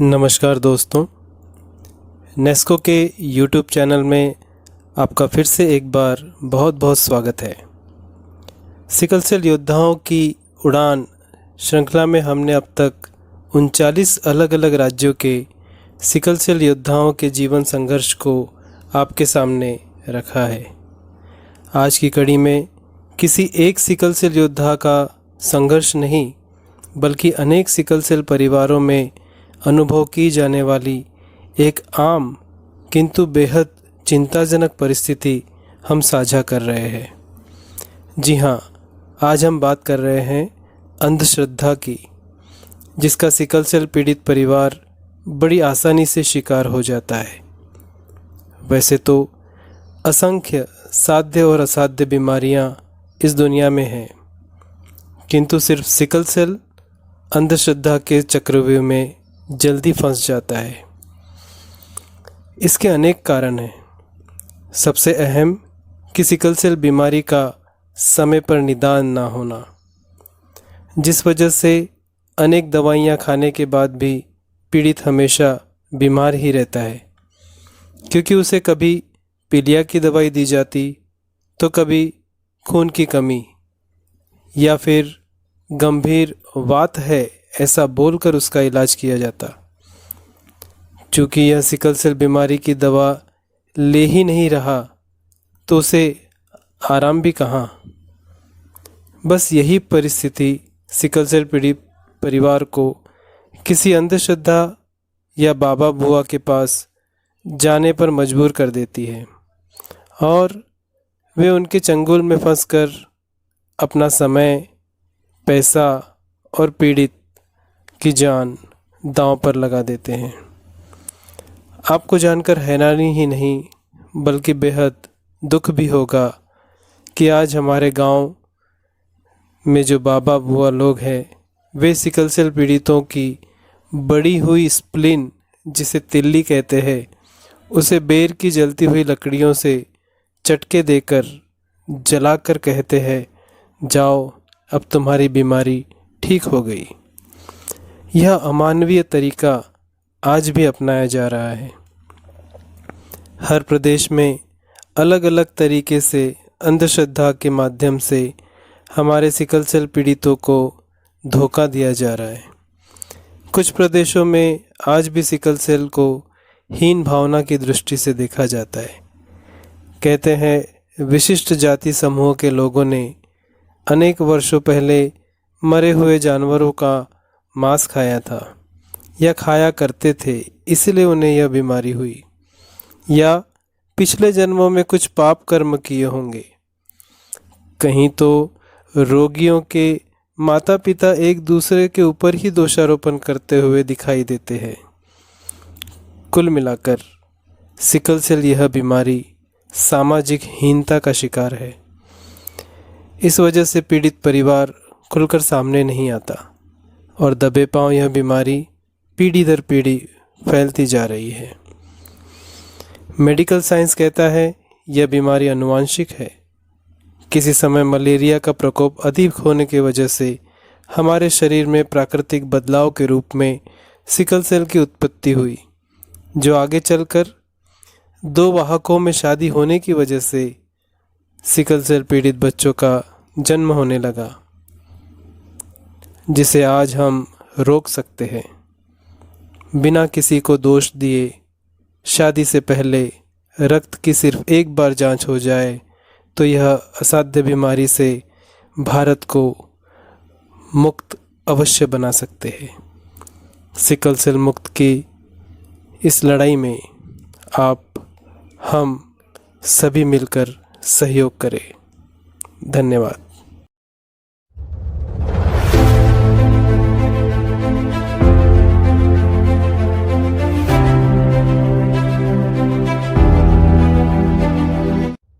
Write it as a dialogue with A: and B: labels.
A: नमस्कार दोस्तों, नेस्को के यूट्यूब चैनल में आपका फिर से एक बार बहुत बहुत स्वागत है। सिकल सेल योद्धाओं की उड़ान श्रृंखला में हमने अब तक 39 अलग अलग राज्यों के सिकल सेल योद्धाओं के जीवन संघर्ष को आपके सामने रखा है। आज की कड़ी में किसी एक सिकल सेल योद्धा का संघर्ष नहीं, बल्कि अनेक सिकल सेल परिवारों में अनुभव की जाने वाली एक आम किंतु बेहद चिंताजनक परिस्थिति हम साझा कर रहे हैं। जी हाँ, आज हम बात कर रहे हैं अंधश्रद्धा की, जिसका सिकल सेल पीड़ित परिवार बड़ी आसानी से शिकार हो जाता है। वैसे तो असंख्य साध्य और असाध्य बीमारियां इस दुनिया में हैं, किंतु सिर्फ सिकल सेल अंधश्रद्धा के चक्रव्यूह में जल्दी फंस जाता है। इसके अनेक कारण हैं। सबसे अहम कि सिकल सेल बीमारी का समय पर निदान ना होना, जिस वजह से अनेक दवाइयाँ खाने के बाद भी पीड़ित हमेशा बीमार ही रहता है, क्योंकि उसे कभी पीलिया की दवाई दी जाती तो कभी खून की कमी या फिर गंभीर वात है ऐसा बोलकर उसका इलाज किया जाता। चूँकि यह सिकल सेल बीमारी की दवा ले ही नहीं रहा तो उसे आराम भी कहाँ। बस यही परिस्थिति सिकल सेल पीड़ित परिवार को किसी अंधश्रद्धा या बाबा बुआ के पास जाने पर मजबूर कर देती है और वे उनके चंगुल में फंसकर अपना समय, पैसा और पीड़ित की जान दांव पर लगा देते हैं। आपको जानकर हैरानी ही नहीं बल्कि बेहद दुख भी होगा कि आज हमारे गांव में जो बाबा बुआ लोग हैं, वे सिकल सेल पीड़ितों की बड़ी हुई स्प्लिन, जिसे तिल्ली कहते हैं, उसे बेर की जलती हुई लकड़ियों से चटके देकर जलाकर कहते हैं, जाओ अब तुम्हारी बीमारी ठीक हो गई। यह अमानवीय तरीका आज भी अपनाया जा रहा है। हर प्रदेश में अलग अलग तरीके से अंधश्रद्धा के माध्यम से हमारे सिकल सेल पीड़ितों को धोखा दिया जा रहा है। कुछ प्रदेशों में आज भी सिकल सेल को हीन भावना की दृष्टि से देखा जाता है। कहते हैं विशिष्ट जाति समूह के लोगों ने अनेक वर्षों पहले मरे हुए जानवरों का मांस खाया था या खाया करते थे, इसलिए उन्हें यह बीमारी हुई, या पिछले जन्मों में कुछ पाप कर्म किए होंगे। कहीं तो रोगियों के माता पिता एक दूसरे के ऊपर ही दोषारोपण करते हुए दिखाई देते हैं। कुल मिलाकर सिकल सेल यह बीमारी सामाजिक हीनता का शिकार है। इस वजह से पीड़ित परिवार खुलकर सामने नहीं आता और दबे पांव यह बीमारी पीढ़ी दर पीढ़ी फैलती जा रही है। मेडिकल साइंस कहता है यह बीमारी आनुवांशिक है। किसी समय मलेरिया का प्रकोप अधिक होने की वजह से हमारे शरीर में प्राकृतिक बदलाव के रूप में सिकल सेल की उत्पत्ति हुई, जो आगे चलकर दो वाहकों में शादी होने की वजह से सिकल सेल पीड़ित बच्चों का जन्म होने लगा, जिसे आज हम रोक सकते हैं। बिना किसी को दोष दिए शादी से पहले रक्त की सिर्फ एक बार जांच हो जाए तो यह असाध्य बीमारी से भारत को मुक्त अवश्य बना सकते हैं। सिकल सेल मुक्त की इस लड़ाई में आप हम सभी मिलकर सहयोग करें। धन्यवाद।